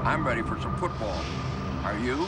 I'm ready for some football. Are you?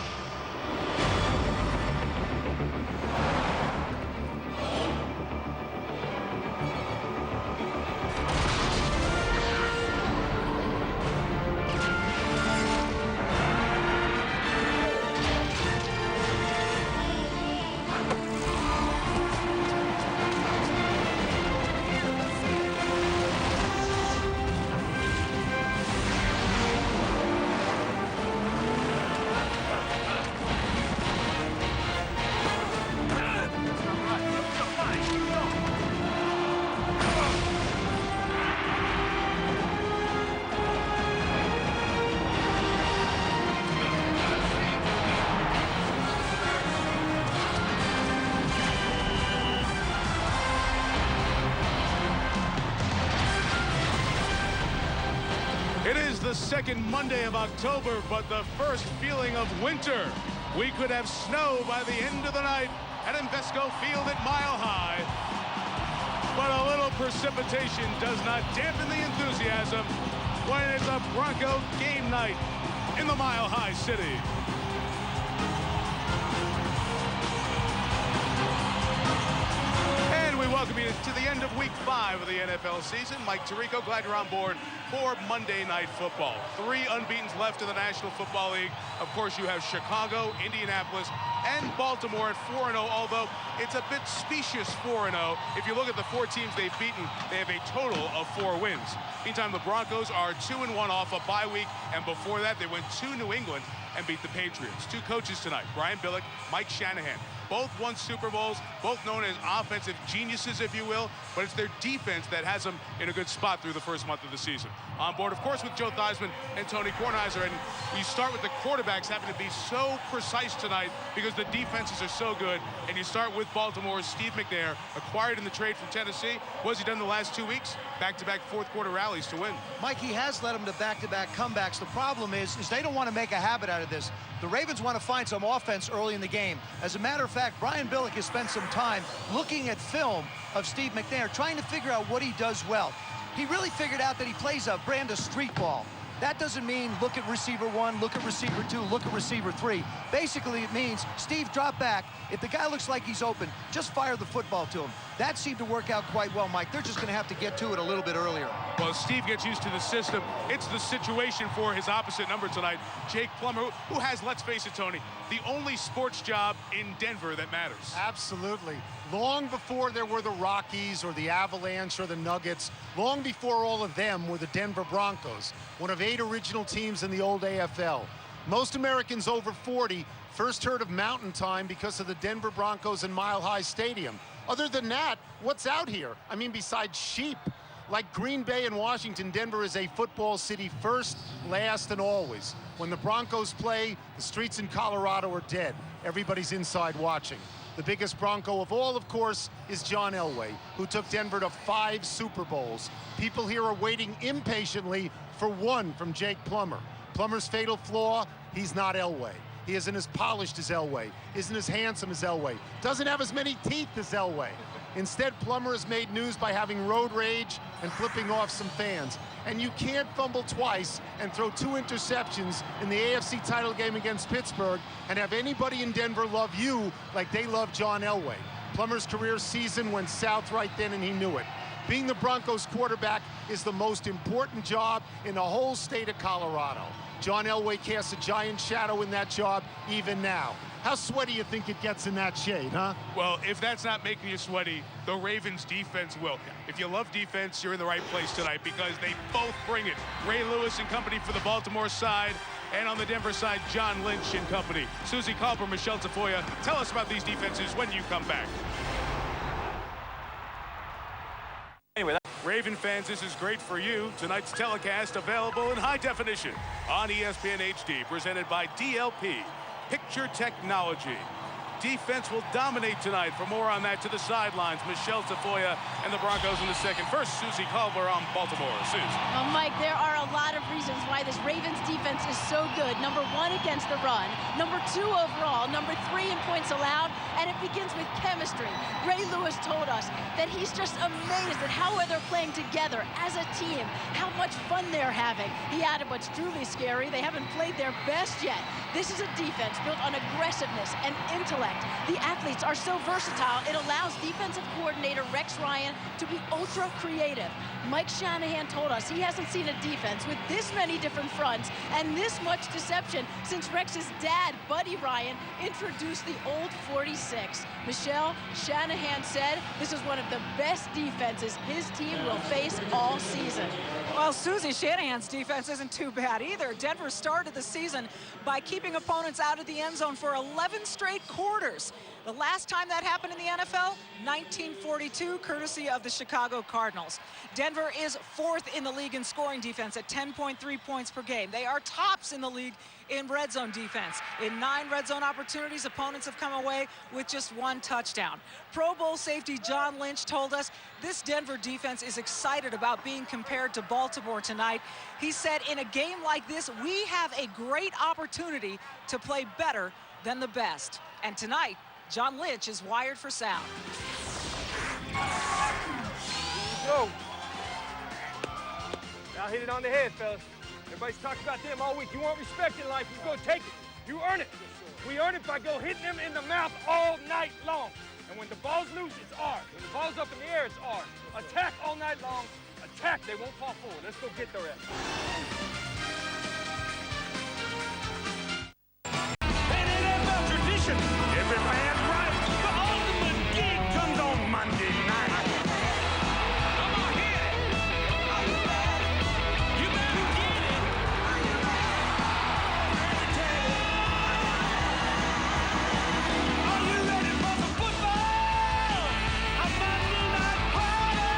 It is the second Monday of October, but the first feeling of winter. We could have snow by the end of the night at Invesco Field at Mile High. But a little precipitation does not dampen the enthusiasm when it's a Bronco game night in the Mile High City. And we welcome you to the end of week 5 of the NFL season. Mike Tirico, glad you're on board for Monday Night Football. 3 unbeatens left in the National Football League. Of course, you have Chicago, Indianapolis, and Baltimore at 4-0, although it's a bit specious 4-0. If you look at the 4 teams they've beaten, they have a total of 4 wins. Meantime, the Broncos are 2-1 off a bye week, and before that, they went to New England and beat the Patriots. 2 coaches tonight, Brian Billick, Mike Shanahan. Both won Super Bowls, both known as offensive geniuses, if you will, but it's their defense that has them in a good spot through the first month of the season. On board, of course, with Joe Theismann and Tony Kornheiser, and we start with the quarterbacks having to be so precise tonight because the defenses are so good, and you start with Baltimore's Steve McNair, acquired in the trade from Tennessee. What has he done the last 2 weeks? Back-to-back fourth-quarter rallies to win. Mike, he has led them to back-to-back comebacks. The problem is they don't want to make a habit out of this. The Ravens want to find some offense early in the game. As a matter of fact, Brian Billick has spent some time looking at film of Steve McNair, trying to figure out what he does well. He really figured out that he plays a brand of street ball. That doesn't mean look at receiver 1, look at receiver 2, look at receiver 3. Basically, it means, Steve, drop back. If the guy looks like he's open, just fire the football to him. That seemed to work out quite well, Mike. They're just going to have to get to it a little bit earlier. Well, Steve gets used to the system. It's the situation for his opposite number tonight, Jake Plummer, who has, let's face it, Tony, the only sports job in Denver that matters. Absolutely. Long before there were the Rockies or the Avalanche or the Nuggets, long before all of them were the Denver Broncos, one of 8 original teams in the old AFL. Most Americans over 40 first heard of Mountain Time because of the Denver Broncos and Mile High Stadium. Other than that, what's out here? I mean, besides sheep. Like Green Bay and Washington, Denver is a football city first, last, and always. When the Broncos play, the streets in Colorado are dead. Everybody's inside watching. The biggest Bronco of all, of course, is John Elway, who took Denver to 5 Super Bowls. People here are waiting impatiently for one from Jake Plummer. Plummer's fatal flaw, he's not Elway. He isn't as polished as Elway, isn't as handsome as Elway, doesn't have as many teeth as Elway. Instead, Plummer has made news by having road rage and flipping off some fans. And you can't fumble twice and throw 2 interceptions in the AFC title game against Pittsburgh and have anybody in Denver love you like they love John Elway. Plummer's career season went south right then, and he knew it. Being the Broncos quarterback is the most important job in the whole state of Colorado. John Elway casts a giant shadow in that job even now. How sweaty you think it gets in that shade, huh? Well, if that's not making you sweaty, the Ravens defense will. If you love defense, you're in the right place tonight because they both bring it. Ray Lewis and company for the Baltimore side, and on the Denver side, John Lynch and company. Susie Culper, Michelle Tafoya, tell us about these defenses when you come back. Anyway, Raven fans, this is great for you. Tonight's telecast available in high definition on ESPN HD, presented by DLP. Picture Technology. defense will dominate tonight. For more on that, to the sidelines, Michelle Tafoya and the Broncos in the second. First, Susie Culver on Baltimore. Susie. Well, Mike, there are a lot of reasons why this Ravens defense is so good. Number 1, against the run. Number 2, overall. Number 3, in points allowed. And it begins with chemistry. Ray Lewis told us that he's just amazed at how they're playing together as a team, how much fun they're having. He added what's truly scary: they haven't played their best yet. This is a defense built on aggressiveness and intellect. The athletes are so versatile, it allows defensive coordinator Rex Ryan to be ultra creative. Mike Shanahan told us he hasn't seen a defense with this many different fronts and this much deception since Rex's dad, Buddy Ryan, introduced the old 46. Michelle, Shanahan said this is one of the best defenses his team will face all season. Well, Susie, Shanahan's defense isn't too bad either. Denver started the season by keeping opponents out of the end zone for 11 straight quarters. The last time that happened in the NFL, 1942, courtesy of the Chicago Cardinals. Denver is 4th in the league in scoring defense at 10.3 points per game. They are tops in the league in red zone defense. In 9 red zone opportunities, opponents have come away with just 1 touchdown. Pro Bowl safety John Lynch told us this Denver defense is excited about being compared to Baltimore tonight. He said, in a game like this, we have a great opportunity to play better than the best. And tonight, John Lynch is wired for sound. Go. Now hit it on the head, fellas. Everybody's talked about them all week. You want respect in life, you go take it. You earn it. We earn it by go hitting them in the mouth all night long. And when the ball's loose, it's ours. When the ball's up in the air, it's ours. Attack all night long. Attack. They won't fall forward. Let's go get their ass. An NFL tradition. Every man's right. The ultimate gig comes on Monday night. Come on, hit it. You better get it. Are you ready for the football? A Monday night party.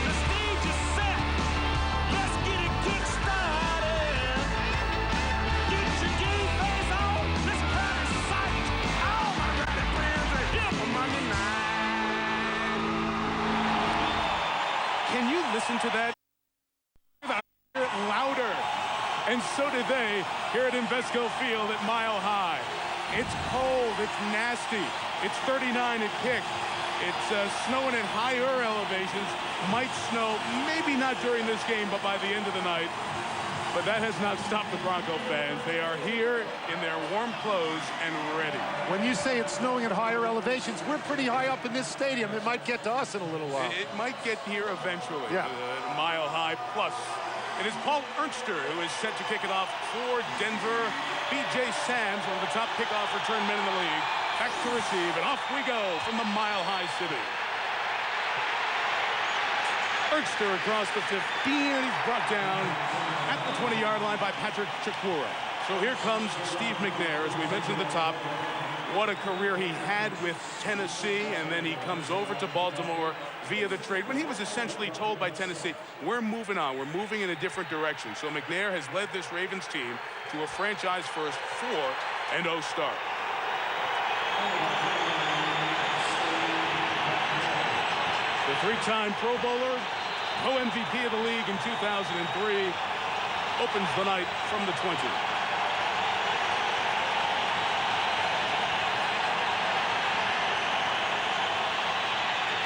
The stage is set. Let's get it kick-started. Get your game face on. Let's try to sight. All my rowdy friends are here for Monday night. Can you listen to that? Hear it louder. And so did they here at Invesco Field at Mile High. It's cold, it's nasty. It's 39 at kick. It's snowing at higher elevations. Might snow, maybe not during this game, but by the end of the night. But that has not stopped the Bronco fans. They are here in their warm clothes and ready. When you say it's snowing at higher elevations, we're pretty high up in this stadium. It might get to us in a little while. It might get here eventually. Yeah. Mile High plus. It is Paul Ernster who is set to kick it off for Denver. B.J. Sams, one of the top kickoff return men in the league, back to receive, and off we go from the Mile High City. Ernster across the 15, and he's brought down at the 20-yard line by Patrick Chikura. So here comes Steve McNair, as we mentioned at the top. What a career he had with Tennessee, and then he comes over to Baltimore via the trade when he was essentially told by Tennessee, we're moving on, we're moving in a different direction. So McNair has led this Ravens team to a franchise-first 4-0 start. The 3-time Pro Bowler, co-MVP of the league in 2003, opens the night from the 20.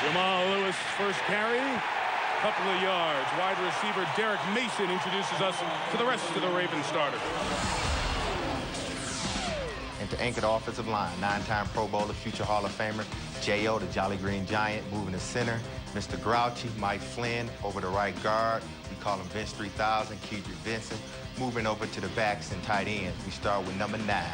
Jamal Lewis first carry, couple of yards. Wide receiver Derek Mason introduces us to the rest of the Ravens starters. And to anchor the offensive line, 9-time Pro Bowler, future Hall of Famer, J.O., the Jolly Green Giant, moving to center. Mr. Grouchy, Mike Flynn, over the right guard. We call him Vince 3000, Kedrick Vincent. Moving over to the backs and tight ends, we start with number 9.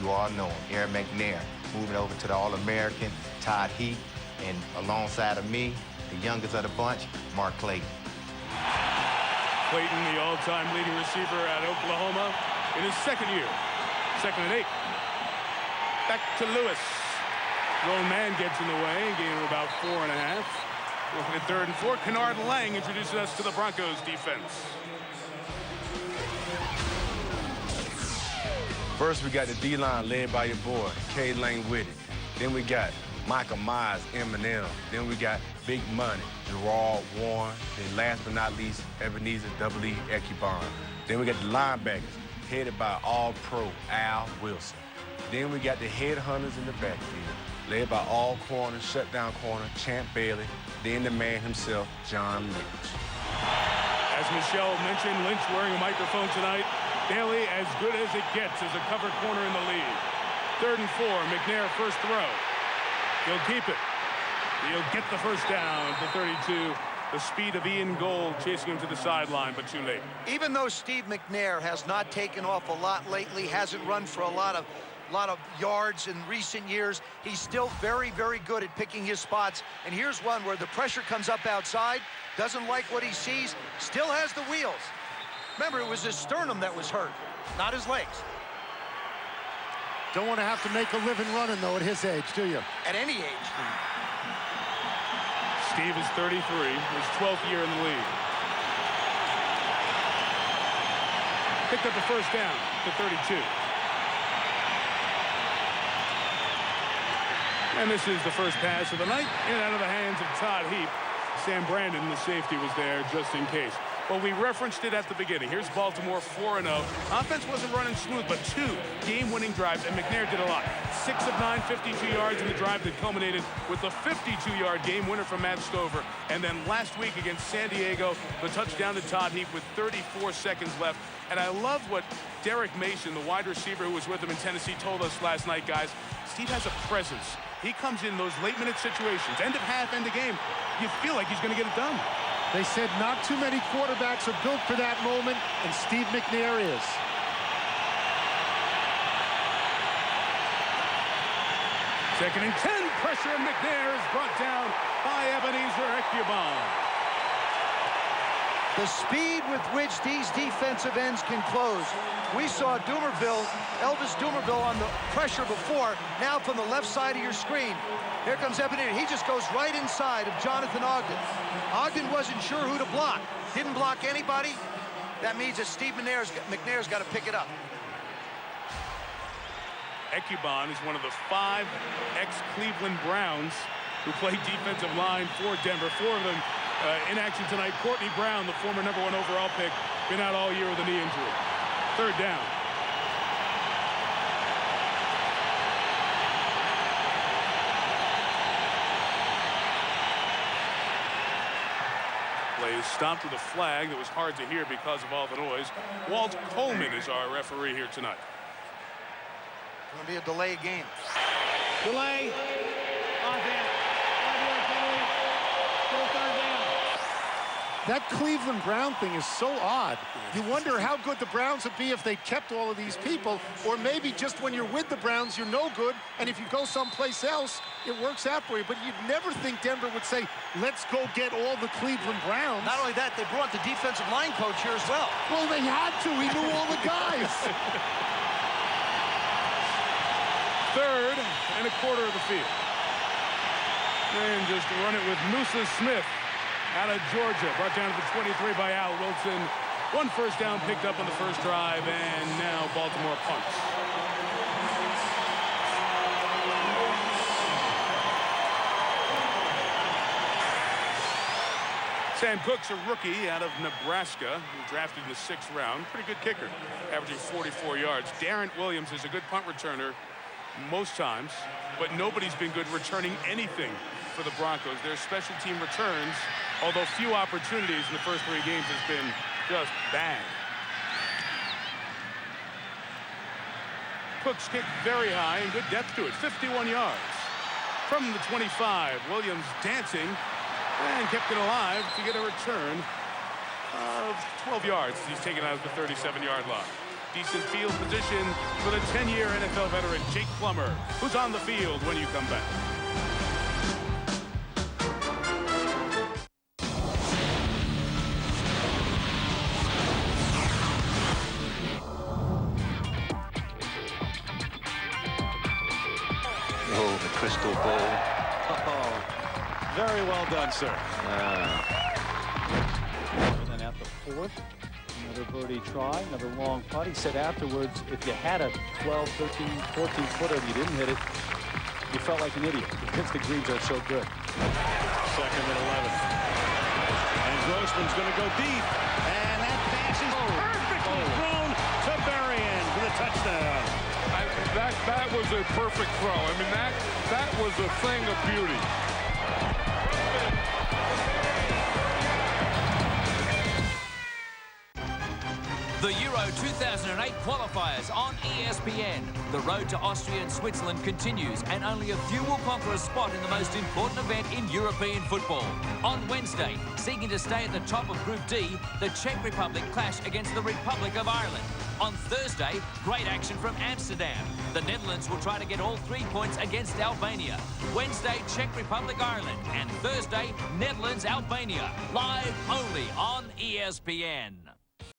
You all know him, Aaron McNair. Moving over to the All-American, Todd Heap. And alongside of me, the youngest of the bunch, Mark Clayton. Clayton, the all-time leading receiver at Oklahoma in his second year. 2nd and 8. Back to Lewis. Lone man gets in the way, gain of about 4.5. Looking at 3rd and 4. Kennard Lang introduces us to the Broncos defense. First, we got the D-line led by your boy, K. Lane Whitty. Then we got Michael Myers, MNF. Then we got Big Money, Gerard Warren. Then last but not least, Ebenezer W. Ekubon. Then we got the linebackers, headed by All-Pro Al Wilson. Then we got the headhunters in the backfield, led by all corners, shutdown corner, Champ Bailey. Then the man himself, John Lynch. As Michelle mentioned, Lynch wearing a microphone tonight. Bailey, as good as it gets as a cover corner in the league. 3rd and 4, McNair first throw. He'll keep it. He'll get the first down to 32. The speed of Ian Gold chasing him to the sideline, but too late. Even though Steve McNair has not taken off a lot lately, hasn't run for a lot of yards in recent years, he's still very, very good at picking his spots. And here's one where the pressure comes up outside, doesn't like what he sees, still has the wheels. Remember, it was his sternum that was hurt, not his legs. Don't want to have to make a living running, though, at his age, do you? At any age. Steve is 33, his 12th year in the league. Picked up the first down to 32. And this is the first pass of the night, and out of the hands of Todd Heap. Sam Brandon, the safety, was there just in case. Well, we referenced it at the beginning. Here's Baltimore 4-0. Offense wasn't running smooth, but 2 game-winning drives, and McNair did a lot. 6 of 9, 52 yards in the drive that culminated with the 52-yard game winner from Matt Stover. And then last week against San Diego, the touchdown to Todd Heap with 34 seconds left. And I love what Derek Mason, the wide receiver who was with him in Tennessee, told us last night, guys. Steve has a presence. He comes in those late-minute situations, end of half, end of game. You feel like he's going to get it done. They said not too many quarterbacks are built for that moment, and Steve McNair is. Second and 10, pressure, and McNair is brought down by Ebenezer Ekubon. The speed with which these defensive ends can close. We saw Elvis Dumerville on the pressure before. Now from the left side of your screen, here comes Ebenezer. He just goes right inside of Jonathan Ogden. Ogden wasn't sure who to block. Didn't block anybody. That means that Steve McNair's got to pick it up. Ekubon is one of the 5 ex-Cleveland Browns who played defensive line for Denver. 4 of them in action tonight. Courtney Brown, the former #1 overall pick, been out all year with a knee injury. 3rd down. Play is stopped with a flag that was hard to hear because of all the noise. Walt Coleman is our referee here tonight. It's going to be a delayed game. Delay. Offense. That Cleveland Brown thing is so odd. You wonder how good the Browns would be if they kept all of these people, or maybe just when you're with the Browns, you're no good, and if you go someplace else, it works out for you. But you'd never think Denver would say, let's go get all the Cleveland Browns. Not only that, they brought the defensive line coach here as well. Well, they had to. He knew all the guys. 3rd and a quarter of the field. And just run it with Musa Smith out of Georgia. Brought down to the 23 by Al Wilson. 1 first down picked up on the first drive, and now Baltimore punts. Sam Cook's a rookie out of Nebraska, who drafted in the 6th round. Pretty good kicker, averaging 44 yards. Darren Williams is a good punt returner most times, but nobody's been good returning anything for the Broncos. Their special team returns, although few opportunities in the first 3 games, has been just bad. Cook's kick very high and good depth to it, 51 yards. From the 25, Williams dancing and kept it alive to get a return of 12 yards. He's taken out of the 37-yard line. Decent field position for the 10-year NFL veteran Jake Plummer, who's on the field when you come back. Oh, the crystal ball. Oh, very well done, sir. And then at the 4th, Another birdie try, another long putt. He said afterwards, if you had a 12, 13, 14-footer and you didn't hit it, you felt like an idiot because the greens are so good. Second and 11. And Grossman's going to go deep. And that pass is perfectly thrown to Berrien for the touchdown. That was a perfect throw. I mean, that was a thing of beauty. The Euro 2008 qualifiers on ESPN. The road to Austria and Switzerland continues, and only a few will conquer a spot in the most important event in European football. On Wednesday, seeking to stay at the top of Group D, the Czech Republic clash against the Republic of Ireland. On Thursday, great action from Amsterdam. The Netherlands will try to get all 3 points against Albania. Wednesday, Czech Republic, Ireland, and Thursday, Netherlands, Albania. Live only on ESPN.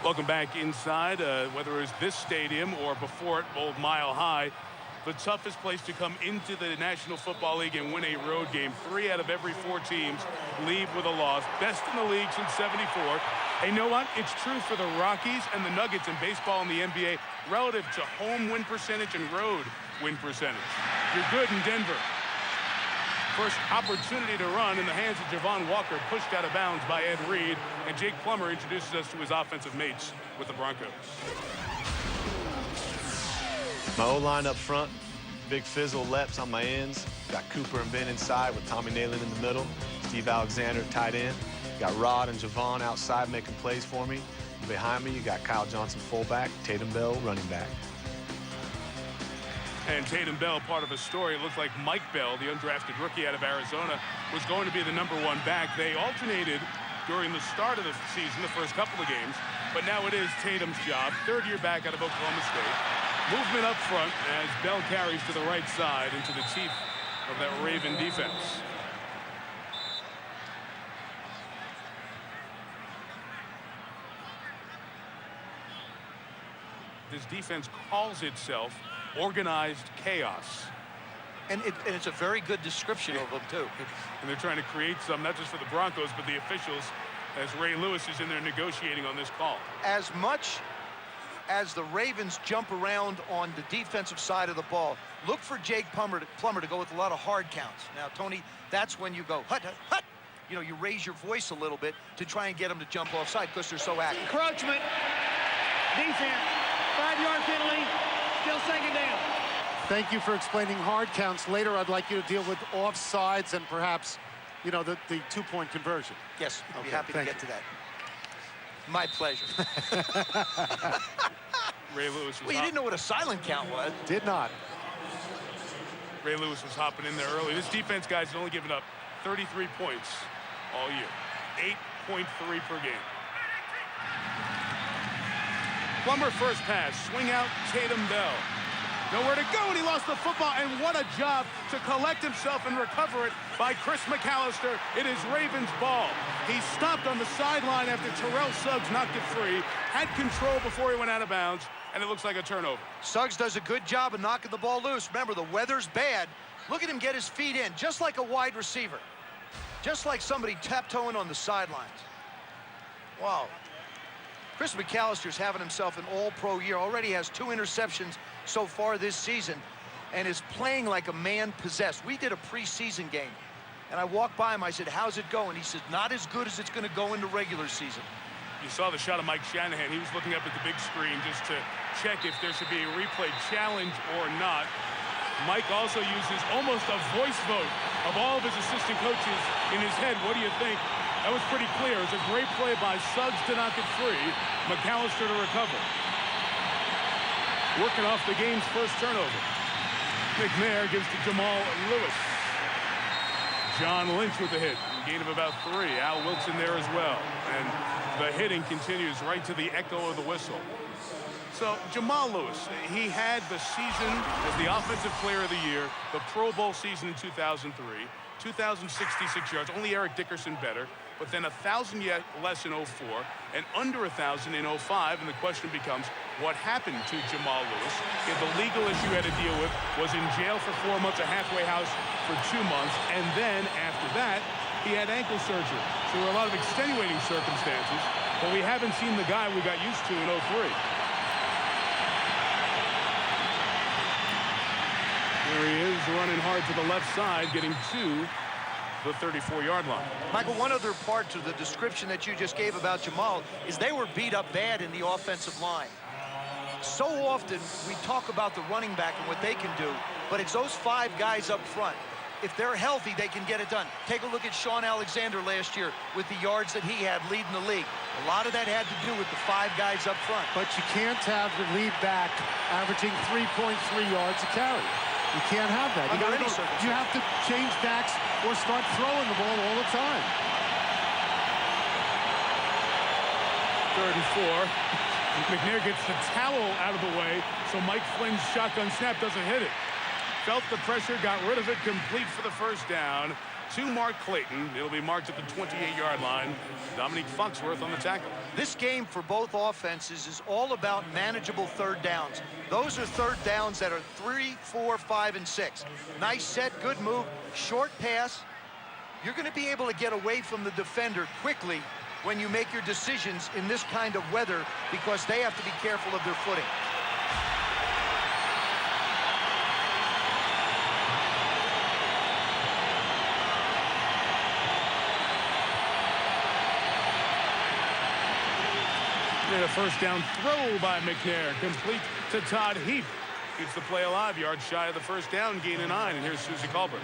Welcome back inside, whether it was this stadium or before it, Old Mile High. The toughest place to come into the National Football League and win a road game. 3 out of every 4 teams leave with a loss. Best in the league since '74. And you know what? It's true for the Rockies and the Nuggets in baseball and the NBA relative to home win percentage and road win percentage. You're good in Denver. First opportunity to run in the hands of Javon Walker, pushed out of bounds by Ed Reed, and Jake Plummer introduces us to his offensive mates with the Broncos. My O-line up front, Big Fizzle, Leps on my ends. Got Cooper and Ben inside with Tommy Nalen in the middle. Steve Alexander tight end. Got Rod and Javon outside making plays for me. Behind me, you got Kyle Johnson fullback, Tatum Bell running back. And Tatum Bell, part of a story. It looks like Mike Bell, the undrafted rookie out of Arizona, was going to be the #1 back. They alternated during the start of the season, the first couple of games, but now it is Tatum's job. Third-year back out of Oklahoma State. Movement up front as Bell carries to the right side into the teeth of that Raven defense. This defense calls itself organized chaos. And it's a very good description of them, too. And they're trying to create some, not just for the Broncos, but the officials, as Ray Lewis is in there negotiating on this call. As much as the Ravens jump around on the defensive side of the ball, look for Jake Plummer to go with a lot of hard counts. Now, Tony, that's when you go, hut, hut, hut. You know, you raise your voice a little bit to try and get them to jump offside because they're so active. Encroachment. Defense. 5-yard penalty. Still second down. Thank you for explaining hard counts. Later, I'd like you to deal with offsides and perhaps, you know, the 2-point conversion. Yes, I'd be happy to get to that. My pleasure. Ray Lewis was well, you didn't know what a silent count was. Did not. Ray Lewis was hopping in there early. This defense, guys, has only given up 33 points all year. 8.3 per game. Plummer first pass, swing out, Tatum Bell. Nowhere to go, and he lost the football, and what a job to collect himself and recover it by Chris McAllister. It is Ravens' ball. He stopped on the sideline after Terrell Suggs knocked it free, had control before he went out of bounds, and it looks like a turnover. Suggs does a good job of knocking the ball loose. Remember, the weather's bad. Look at him get his feet in, just like a wide receiver. Just like somebody taptoeing on the sidelines. Wow. Chris McAllister's having himself an all-pro year. Already has 2 interceptions so far this season and is playing like a man possessed. We did a preseason game, and I walked by him. I said, how's it going? He said, not as good as it's going to go in the regular season. You saw the shot of Mike Shanahan. He was looking up at the big screen just to check if there should be a replay challenge or not. Mike also uses almost a voice vote of all of his assistant coaches in his head. What do you think? That was pretty clear. It's a great play by Suggs to knock it free. McAllister to recover. Working off the game's first turnover. McNair gives to Jamal Lewis. John Lynch with the hit. Gain of about 3. Al Wilson there as well. And the hitting continues right to the echo of the whistle. So Jamal Lewis, he had the season as the Offensive Player of the Year, the Pro Bowl season in 2003, 2,066 yards, only Eric Dickerson better, but then 1,000 yet less in 04 and under 1,000 in 05. And the question becomes, what happened to Jamal Lewis? The legal issue he had to deal with, was in jail for 4 months, a halfway house for 2 months, and then after that, he had ankle surgery. So there were a lot of extenuating circumstances. but we haven't seen the guy we got used to in 03. There he is, running hard to the left side, getting to the 34-yard line. Michael, one other part to the description that you just gave about Jamal is they were beat up bad in the offensive line. So often we talk about the running back and what they can do, but it's those 5 guys up front. If they're healthy, they can get it done. Take a look at Sean Alexander last year with the yards that he had leading the league. A lot of that had to do with the 5 guys up front. But you can't have the lead back averaging 3.3 yards a carry. You can't have that. You have to change backs or start throwing the ball all the time. 3rd and 4. McNair gets the towel out of the way, so Mike Flynn's shotgun snap doesn't hit it. Felt the pressure, got rid of it, complete for the first down to Mark Clayton. It'll be marked at the 28-yard line. Dominique Foxworth on the tackle. This game for both offenses is all about manageable 3rd downs. Those are 3rd downs that are 3, 4, 5, and 6. Nice set, good move, short pass. You're going to be able to get away from the defender quickly when you make your decisions in this kind of weather because they have to be careful of their footing. And a first down throw by McNair, complete to Todd Heap. Keeps the play alive, yards shy of the first down, gain of 9, and here's Susie Colbert.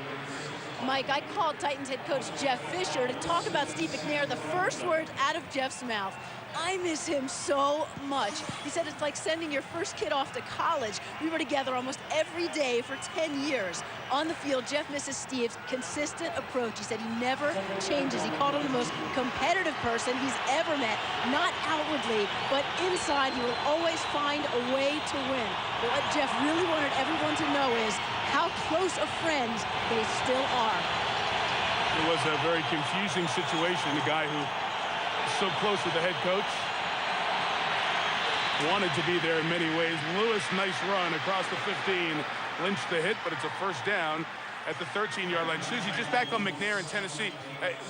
Mike, I called Titans head coach Jeff Fisher to talk about Steve McNair. The first words out of Jeff's mouth, I miss him so much. He said it's like sending your first kid off to college. We were together almost every day for 10 years. On the field, Jeff misses Steve's consistent approach. He said he never changes. He called him the most competitive person he's ever met, not outwardly, but inside he will always find a way to win. But what Jeff really wanted everyone to know is how close of friends they still are. It was a very confusing situation. The guy who so close with the head coach wanted to be there in many ways. Lewis, nice run across the 15. Lynch the hit, but it's a first down at the 13-yard line. Susie, just back on McNair in Tennessee,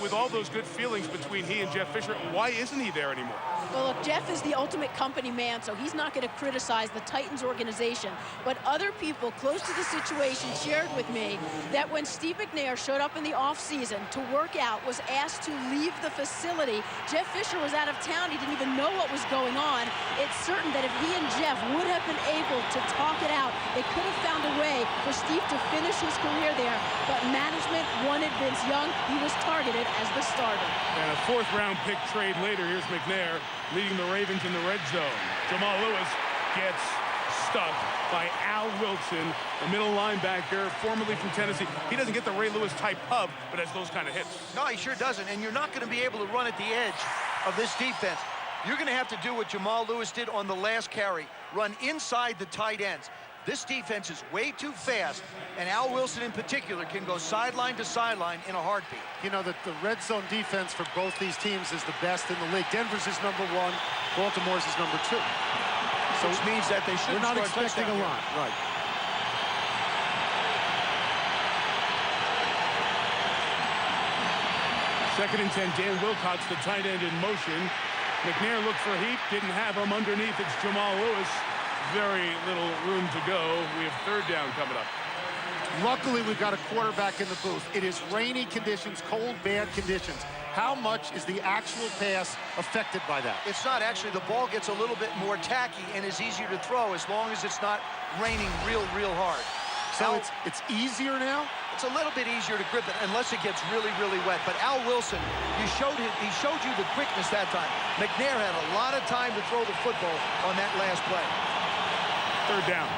with all those good feelings between he and Jeff Fisher, why isn't he there anymore? Well, look, Jeff is the ultimate company man, so he's not going to criticize the Titans organization. But other people close to the situation shared with me that when Steve McNair showed up in the offseason to work out, was asked to leave the facility, Jeff Fisher was out of town. He didn't even know what was going on. It's certain that if he and Jeff would have been able to talk it out, they could have found a way for Steve to finish his career there. But management wanted Vince Young. He was targeted as the starter. And a 4th-round pick trade later. Here's McNair leading the Ravens in the red zone. Jamal Lewis gets stuck by Al Wilson, the middle linebacker, formerly from Tennessee. He doesn't get the Ray Lewis type pub, but has those kind of hits. No, he sure doesn't. And you're not going to be able to run at the edge of this defense. You're going to have to do what Jamal Lewis did on the last carry, run inside the tight ends. This defense is way too fast, and Al Wilson in particular can go sideline to sideline in a heartbeat. You know that the red zone defense for both these teams is the best in the league. Denver's is #1, Baltimore's is #2. So which means that they should. We're not expecting a lot, right? Second and 10, Dan Wilcox, the tight end, in motion. McNair looked for Heap, didn't have him underneath. It's Jamal Lewis. Very little room to go. We have 3rd down coming up. Luckily, we've got a quarterback in the booth. It is rainy conditions, cold, bad conditions. How much is the actual pass affected by that? It's not actually. The ball gets a little bit more tacky and is easier to throw as long as it's not raining real hard. So it's easier now? It's a little bit easier to grip it unless it gets really wet. But Al Wilson, he showed you the quickness that time. McNair had a lot of time to throw the football on that last play. 3rd down.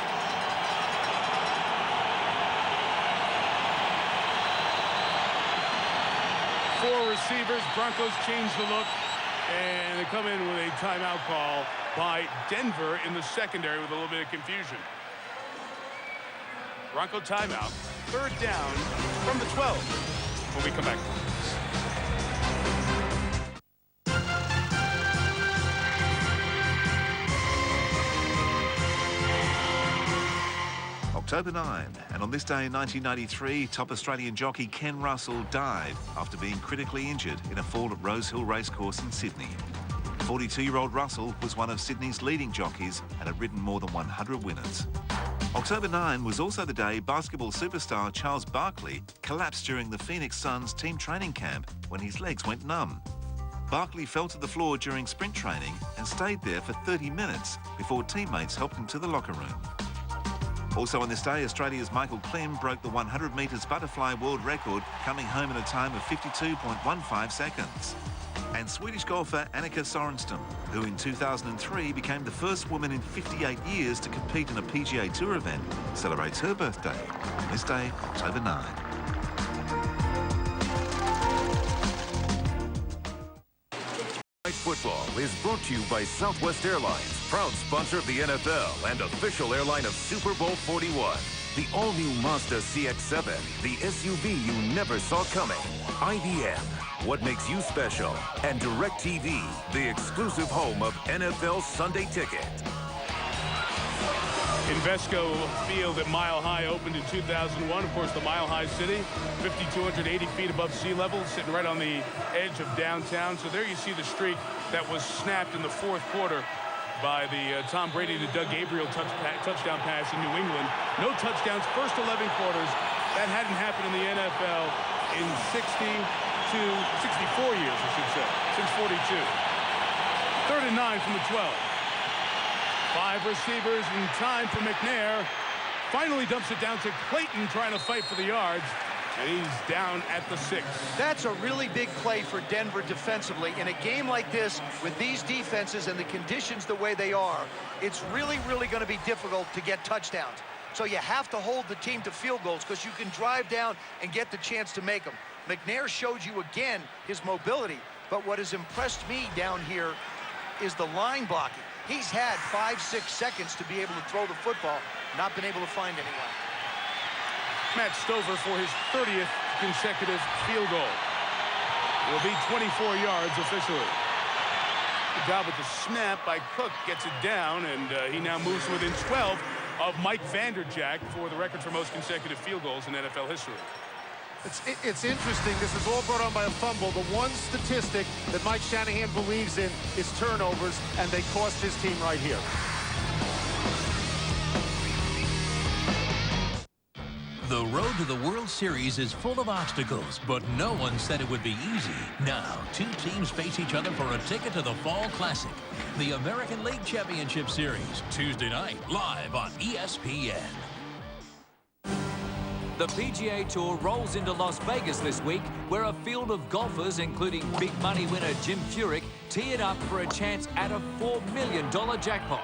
Four receivers. Broncos change the look, and they come in with a timeout call by Denver in the secondary with a little bit of confusion. Bronco timeout. 3rd down from the 12 when we come back. October 9, and on this day in 1993, top Australian jockey Ken Russell died after being critically injured in a fall at Rosehill Racecourse in Sydney. 42-year-old Russell was one of Sydney's leading jockeys and had ridden more than 100 winners. October 9 was also the day basketball superstar Charles Barkley collapsed during the Phoenix Suns team training camp when his legs went numb. Barkley fell to the floor during sprint training and stayed there for 30 minutes before teammates helped him to the locker room. Also on this day, Australia's Michael Klim broke the 100 metres butterfly world record, coming home in a time of 52.15 seconds. And Swedish golfer Annika Sorenstam, who in 2003 became the first woman in 58 years to compete in a PGA Tour event, celebrates her birthday on this day, October 9. Football is brought to you by Southwest Airlines, proud sponsor of the NFL and official airline of Super Bowl 41. The all-new Mazda CX-7, the SUV you never saw coming. IBM, what makes you special. And DirecTV, the exclusive home of NFL Sunday Ticket. Invesco Field at Mile High opened in 2001. Of course, the Mile High City, 5,280 feet above sea level, sitting right on the edge of downtown. So there you see the streak that was snapped in the fourth quarter by the Tom Brady to Doug Gabriel touchdown pass in New England. No touchdowns, first 11 quarters. That hadn't happened in the NFL in 64 years, I should say, since 42. 3rd and 9 from the 12. 5 receivers in time for McNair. Finally dumps it down to Clayton, trying to fight for the yards. And he's down at the 6. That's a really big play for Denver defensively. In a game like this, with these defenses and the conditions the way they are, it's really, really going to be difficult to get touchdowns. So you have to hold the team to field goals because you can drive down and get the chance to make them. McNair showed you again his mobility, but what has impressed me down here is the line blocking. He's had 5-6 seconds to be able to throw the football, not been able to find anyone. Matt Stover for his 30th consecutive field goal. Will be 24 yards officially. Good job with the snap by Cook, gets it down, and he now moves within 12 of Mike Vanderjagt for the record for most consecutive field goals in NFL history. It's interesting. This is all brought on by a fumble. The one statistic that Mike Shanahan believes in is turnovers, and they cost his team right here. The road to the World Series is full of obstacles, but no one said it would be easy. Now, 2 teams face each other for a ticket to the Fall Classic, the American League Championship Series, Tuesday night, live on ESPN. The PGA Tour rolls into Las Vegas this week, where a field of golfers, including big money winner Jim Furyk, tee it up for a chance at a $4 million jackpot.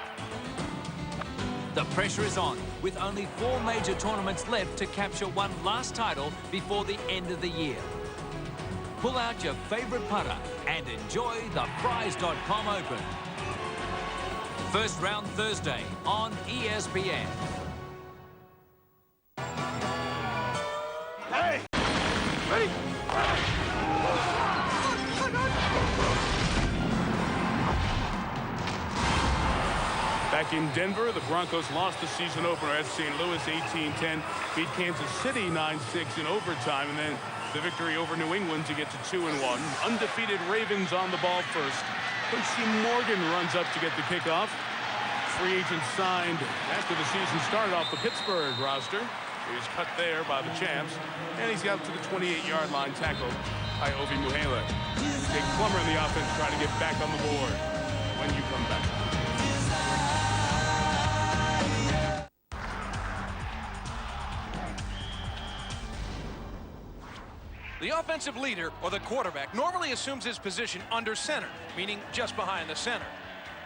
The pressure is on, with only 4 major tournaments left to capture one last title before the end of the year. Pull out your favorite putter and enjoy the Prize.com Open. First round Thursday on ESPN. Hey! Ready? Back in Denver, the Broncos lost the season opener at St. Louis 18-10, beat Kansas City 9-6 in overtime, and then the victory over New England to get to 2-1. Undefeated Ravens on the ball first. Quincy Morgan runs up to get the kickoff. Free agent signed after the season started off the Pittsburgh roster. He was cut there by the champs, and he's got to the 28-yard line, tackled by Ovi Muhela. Big Plummer in the offense trying to get back on the board when you come back. The offensive leader, or the quarterback, normally assumes his position under center, meaning just behind the center.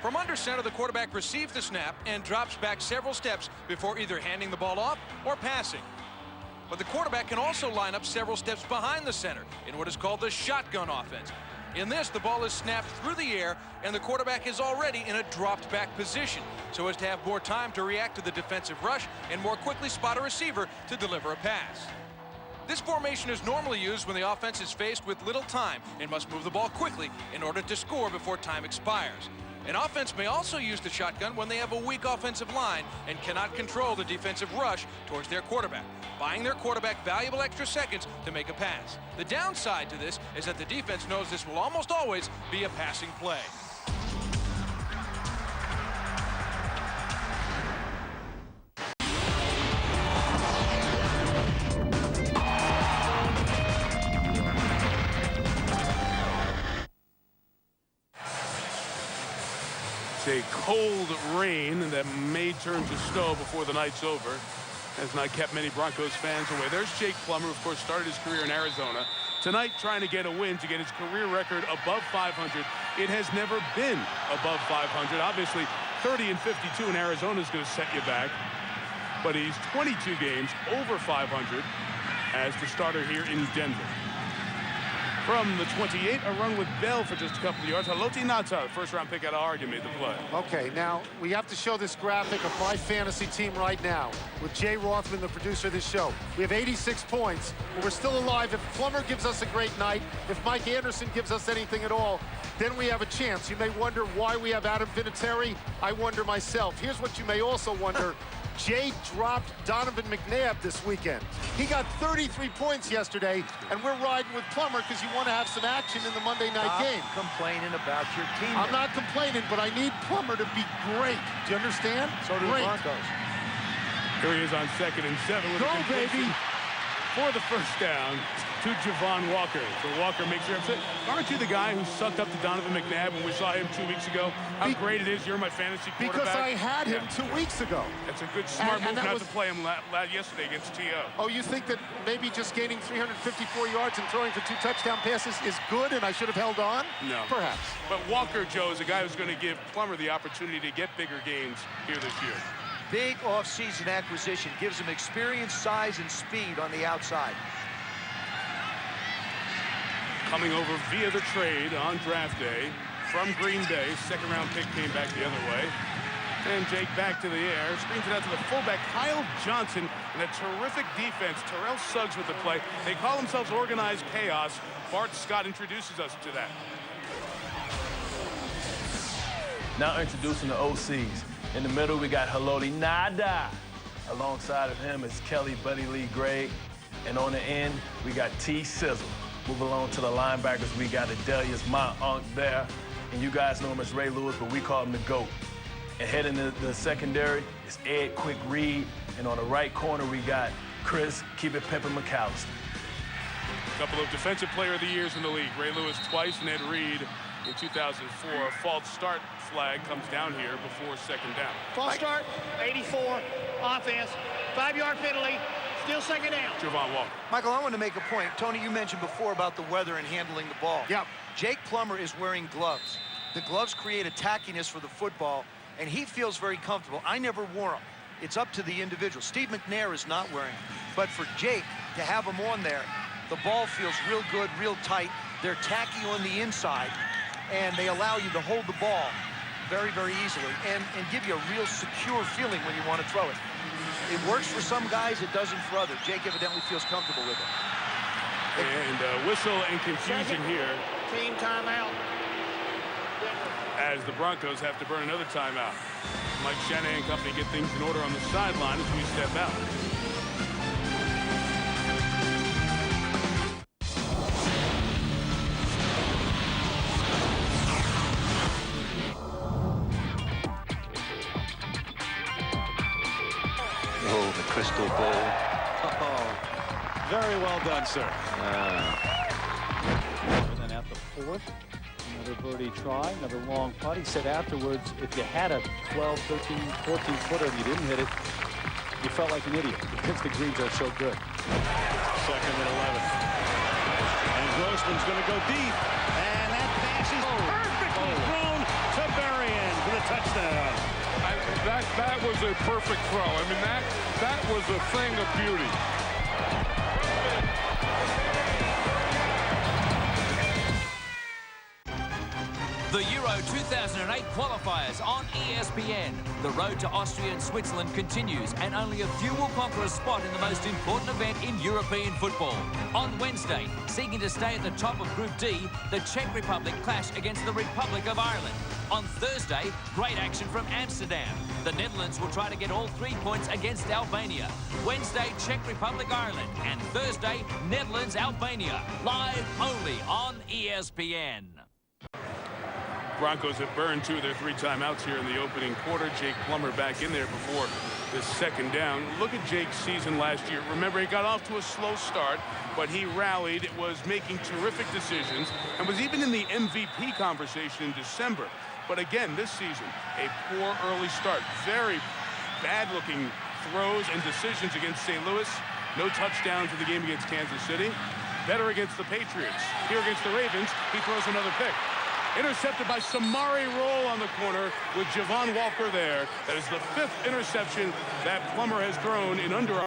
From under center, the quarterback receives the snap and drops back several steps before either handing the ball off or passing. But the quarterback can also line up several steps behind the center in what is called the shotgun offense. In this, the ball is snapped through the air and the quarterback is already in a dropped back position so as to have more time to react to the defensive rush and more quickly spot a receiver to deliver a pass. This formation is normally used when the offense is faced with little time and must move the ball quickly in order to score before time expires. An offense may also use the shotgun when they have a weak offensive line and cannot control the defensive rush towards their quarterback, buying their quarterback valuable extra seconds to make a pass. The downside to this is that the defense knows this will almost always be a passing play. It's a cold rain that may turn to snow before the night's over. Has not kept many Broncos fans away. There's Jake Plummer, of course, started his career in Arizona. Tonight, trying to get a win to get his career record above 500. It has never been above 500. Obviously, 30 and 52 in Arizona is going to set you back. But he's 22 games over 500 as the starter here in Denver. From the 28, a run with Bell for just a couple of yards. Haloti Ngata, first-round pick out of Oregon, made the play. Okay, now we have to show this graphic of my fantasy team right now with Jay Rothman, the producer of this show. We have 86 points, but we're still alive. If Plummer gives us a great night, if Mike Anderson gives us anything at all, then we have a chance. You may wonder why we have Adam Vinatieri. I wonder myself. Here's what you may also wonder. Jay dropped Donovan McNabb this weekend. He got 33 points yesterday, and we're riding with Plummer because you want to have some action in the Monday night game. Complaining about your team. I'm not complaining, but I need Plummer to be great. Do you understand? So do the Broncos. Here he is on 2nd and 7 with Go, a completion baby! for the first down to Javon Walker. So Walker makes your upset. Aren't you the guy who sucked up to Donovan McNabb when we saw him 2 weeks ago? How great it is. You're my fantasy quarterback. Because I had him 2 weeks ago. That's a good, smart move not to play him yesterday against T.O. Oh, you think that maybe just gaining 354 yards and throwing for 2 touchdown passes is good and I should have held on? No. Perhaps. But Walker, Joe, is a guy who's going to give Plummer the opportunity to get bigger gains here this year. Big off-season acquisition. Gives him experience, size, and speed on the outside. Coming over via the trade on draft day from Green Bay. Second-round pick came back the other way. And Jake back to the air. Screens it out to the fullback, Kyle Johnson, and a terrific defense. Terrell Suggs with the play. They call themselves Organized Chaos. Bart Scott introduces us to that. Now introducing the OCs. In the middle, we got Haloti Ngata. Alongside of him is Kelly Buddy Lee Gregg. And on the end, we got T Sizzle. Move along to the linebackers, we got Adelius Monk there. And you guys know him as Ray Lewis, but we call him the GOAT. And heading to the secondary is Ed Quick Reed. And on the right corner, we got Chris Keep It Pimpin' McAllister. A couple of Defensive Player of the Years in the league. Ray Lewis twice and Ed Reed in 2004. A false start flag comes down here before second down. False start, 84, offense, 5-yard penalty, still second down. Javon Walker. Michael, I want to make a point. Tony, you mentioned before about the weather and handling the ball. Yep. Jake Plummer is wearing gloves. The gloves create a tackiness for the football, and he feels very comfortable. I never wore them. It's up to the individual. Steve McNair is not wearing them. But for Jake to have them on there, the ball feels real good, real tight. They're tacky on the inside, and they allow you to hold the ball very, very easily and give you a real secure feeling when you want to throw it. It works for some guys, it doesn't for others. Jake evidently feels comfortable with it. And whistle and confusion here. Team timeout. As the Broncos have to burn another timeout. Mike Shanahan and company get things in order on the sideline as we step out. Oh, the crystal ball. Oh, very well done, sir. And then at the 4th, another birdie try, another long putt. He said afterwards, if you had a 12, 13, 14-footer and you didn't hit it, you felt like an idiot because the greens are so good. 2nd and 11. And Grossman's going to go deep. And that pass is perfectly thrown to Berrien for the touchdown. That was a perfect throw. I mean, that was a thing of beauty. The Euro 2008 qualifiers on ESPN. The road to Austria and Switzerland continues, and only a few will conquer a spot in the most important event in European football. On Wednesday, seeking to stay at the top of Group D, the Czech Republic clash against the Republic of Ireland. On Thursday, great action from Amsterdam. The Netherlands will try to get all 3 points against Albania. Wednesday, Czech Republic, Ireland. And Thursday, Netherlands, Albania. Live only on ESPN. Broncos have burned 2 of their 3 timeouts here in the opening quarter. Jake Plummer back in there before the second down. Look at Jake's season last year. Remember, he got off to a slow start, but he rallied. It was making terrific decisions and was even in the MVP conversation in December. But again, this season, a poor early start. Very bad-looking throws and decisions against St. Louis. No touchdowns in the game against Kansas City. Better against the Patriots. Here against the Ravens, he throws another pick. Intercepted by Samari Roll on the corner with Javon Walker there. That is the 5th interception that Plummer has thrown in under